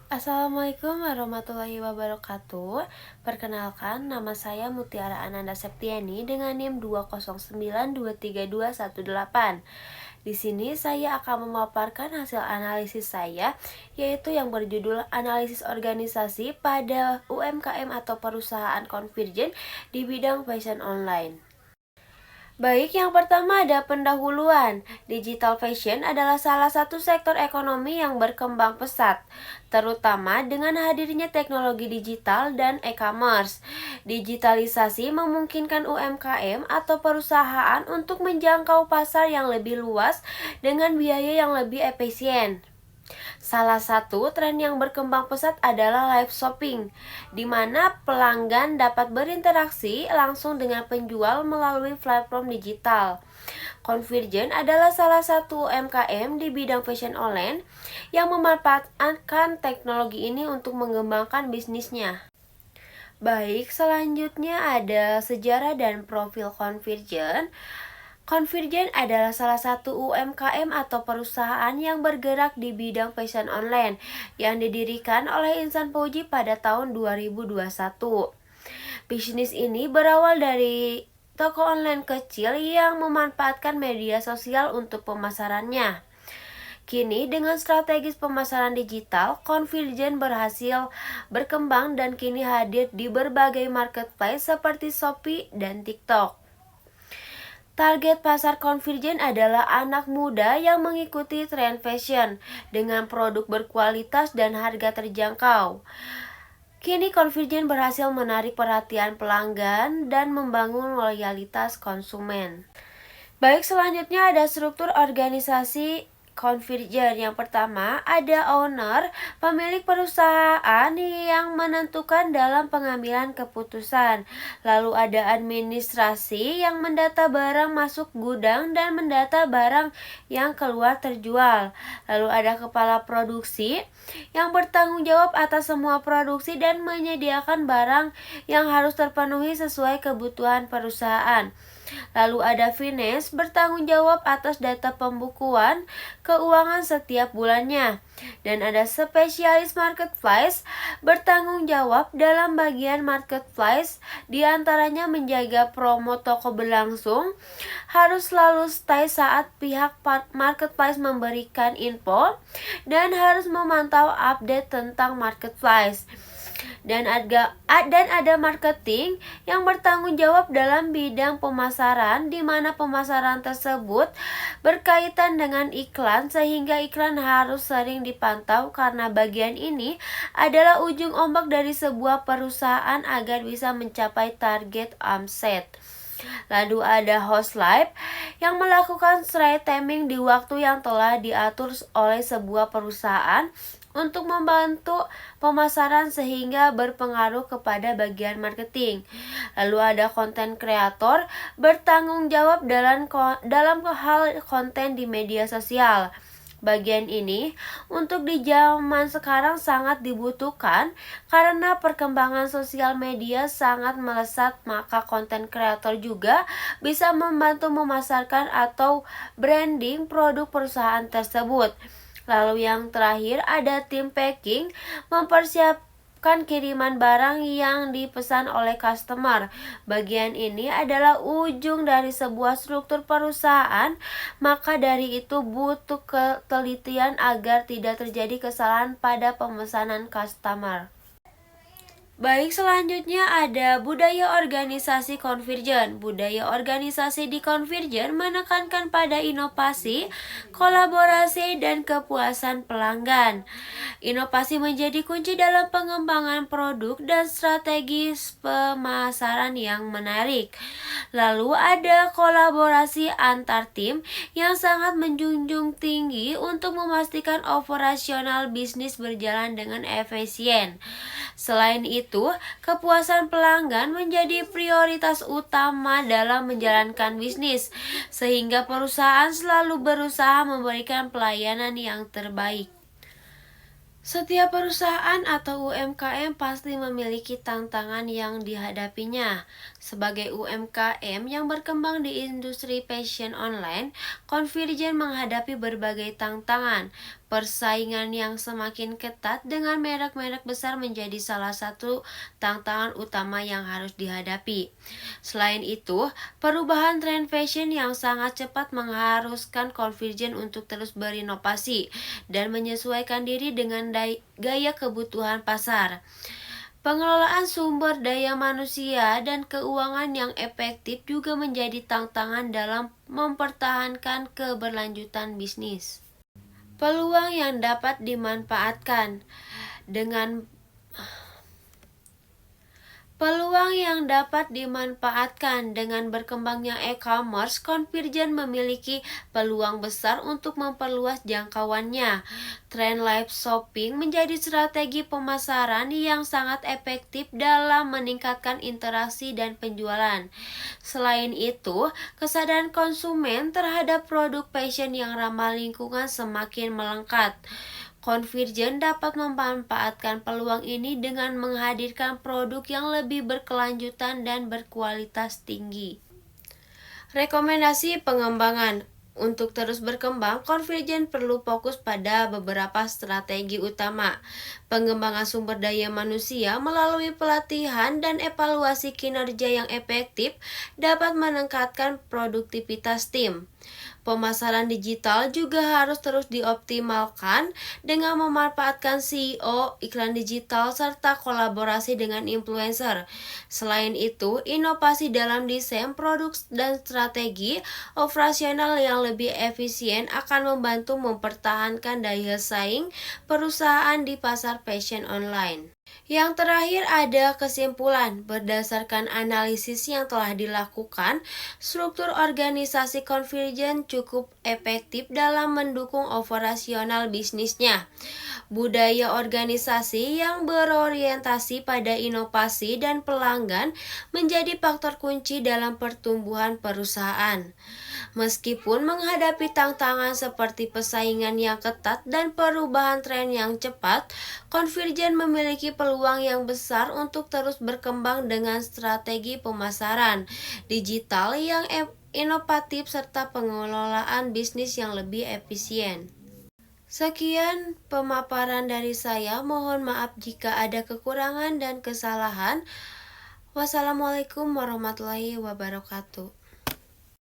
Assalamualaikum warahmatullahi wabarakatuh. Perkenalkan, nama saya Mutiara Ananda Septiani dengan NIM 209232118. Di sini saya akan memaparkan hasil analisis saya, yaitu yang berjudul Analisis Organisasi pada UMKM atau Perusahaan Convergen di bidang fashion online. Baik, yang pertama ada pendahuluan. Digital fashion adalah salah satu sektor ekonomi yang berkembang pesat, terutama dengan hadirnya teknologi digital dan e-commerce. Digitalisasi memungkinkan UMKM atau perusahaan untuk menjangkau pasar yang lebih luas dengan biaya yang lebih efisien. Salah satu tren yang berkembang pesat adalah live shopping, di mana pelanggan dapat berinteraksi langsung dengan penjual melalui platform digital. Convergen adalah salah satu UMKM di bidang fashion online yang memanfaatkan teknologi ini untuk mengembangkan bisnisnya. Baik, selanjutnya ada sejarah dan profil Convergen. Convergen adalah salah satu UMKM atau perusahaan yang bergerak di bidang fashion online yang didirikan oleh Insan Puji pada tahun 2021. Bisnis ini berawal dari toko online kecil yang memanfaatkan media sosial untuk pemasarannya. Kini dengan strategis pemasaran digital, Convergen berhasil berkembang dan kini hadir di berbagai marketplace seperti Shopee dan TikTok. Target pasar Convergen adalah anak muda yang mengikuti tren fashion dengan produk berkualitas dan harga terjangkau. Kini Convergen berhasil menarik perhatian pelanggan dan membangun loyalitas konsumen. Baik, selanjutnya ada struktur organisasi Convergen. Yang pertama, ada owner, pemilik perusahaan yang menentukan dalam pengambilan keputusan. Lalu ada administrasi yang mendata barang masuk gudang dan mendata barang yang keluar terjual. Lalu ada kepala produksi yang bertanggung jawab atas semua produksi dan menyediakan barang yang harus terpenuhi sesuai kebutuhan perusahaan. Lalu ada finance bertanggung jawab atas data pembukuan keuangan setiap bulannya. Dan ada spesialis marketplace bertanggung jawab dalam bagian marketplace, diantaranya menjaga promo toko berlangsung, harus selalu stay saat pihak marketplace memberikan info, dan harus memantau update tentang marketplace. Dan ada marketing yang bertanggung jawab dalam bidang pemasaran, di mana pemasaran tersebut berkaitan dengan iklan sehingga iklan harus sering dipantau karena bagian ini adalah ujung ombak dari sebuah perusahaan agar bisa mencapai target omset. Lalu ada host live yang melakukan streaming di waktu yang telah diatur oleh sebuah perusahaan untuk membantu pemasaran sehingga berpengaruh kepada bagian marketing. Lalu ada konten kreator bertanggung jawab dalam hal konten di media sosial. Bagian ini untuk di zaman sekarang sangat dibutuhkan karena perkembangan sosial media sangat melesat, maka konten kreator juga bisa membantu memasarkan atau branding produk perusahaan tersebut. Lalu yang terakhir ada tim packing, mempersiapkan kiriman barang yang dipesan oleh customer. Bagian ini adalah ujung dari sebuah struktur perusahaan, maka dari itu butuh ketelitian agar tidak terjadi kesalahan pada pemesanan customer. Baik, selanjutnya ada budaya organisasi Convergen. Budaya organisasi di Convergen menekankan pada inovasi, kolaborasi, dan kepuasan pelanggan. Inovasi menjadi kunci dalam pengembangan produk dan strategi pemasaran yang menarik. Lalu ada kolaborasi antar tim yang sangat menjunjung tinggi untuk memastikan operasional bisnis berjalan dengan efisien. Selain itu, kepuasan pelanggan menjadi prioritas utama dalam menjalankan bisnis, sehingga perusahaan selalu berusaha memberikan pelayanan yang terbaik. Setiap perusahaan atau UMKM pasti memiliki tantangan yang dihadapinya. Sebagai UMKM yang berkembang di industri fashion online, Convergen menghadapi berbagai tantangan. Persaingan yang semakin ketat dengan merek-merek besar menjadi salah satu tantangan utama yang harus dihadapi. Selain itu, perubahan tren fashion yang sangat cepat mengharuskan Convergen untuk terus berinovasi dan menyesuaikan diri dengan gaya kebutuhan pasar. Pengelolaan sumber daya manusia dan keuangan yang efektif juga menjadi tantangan dalam mempertahankan keberlanjutan bisnis. Peluang yang dapat dimanfaatkan dengan Peluang yang dapat dimanfaatkan dengan berkembangnya e-commerce, Convergen memiliki peluang besar untuk memperluas jangkauannya. Tren live shopping menjadi strategi pemasaran yang sangat efektif dalam meningkatkan interaksi dan penjualan. Selain itu, kesadaran konsumen terhadap produk fashion yang ramah lingkungan semakin melengkap. Convergen dapat memanfaatkan peluang ini dengan menghadirkan produk yang lebih berkelanjutan dan berkualitas tinggi. Rekomendasi pengembangan. Untuk terus berkembang, Convergen perlu fokus pada beberapa strategi utama. Pengembangan sumber daya manusia melalui pelatihan dan evaluasi kinerja yang efektif dapat meningkatkan produktivitas tim. Pemasaran digital juga harus terus dioptimalkan dengan memanfaatkan SEO, iklan digital, serta kolaborasi dengan influencer. Selain itu, inovasi dalam desain, produk, dan strategi operasional yang lebih efisien akan membantu mempertahankan daya saing perusahaan di pasar fashion online. Yang terakhir ada kesimpulan. Berdasarkan analisis yang telah dilakukan, struktur organisasi Convergen cukup efektif dalam mendukung operasional bisnisnya. Budaya organisasi yang berorientasi pada inovasi dan pelanggan menjadi faktor kunci dalam pertumbuhan perusahaan. Meskipun menghadapi tantangan seperti persaingan yang ketat dan perubahan tren yang cepat, Convergen memiliki peluang yang besar untuk terus berkembang dengan strategi pemasaran digital yang inovatif serta pengelolaan bisnis yang lebih efisien. Sekian pemaparan dari saya, mohon maaf jika ada kekurangan dan kesalahan. Wassalamualaikum warahmatullahi wabarakatuh.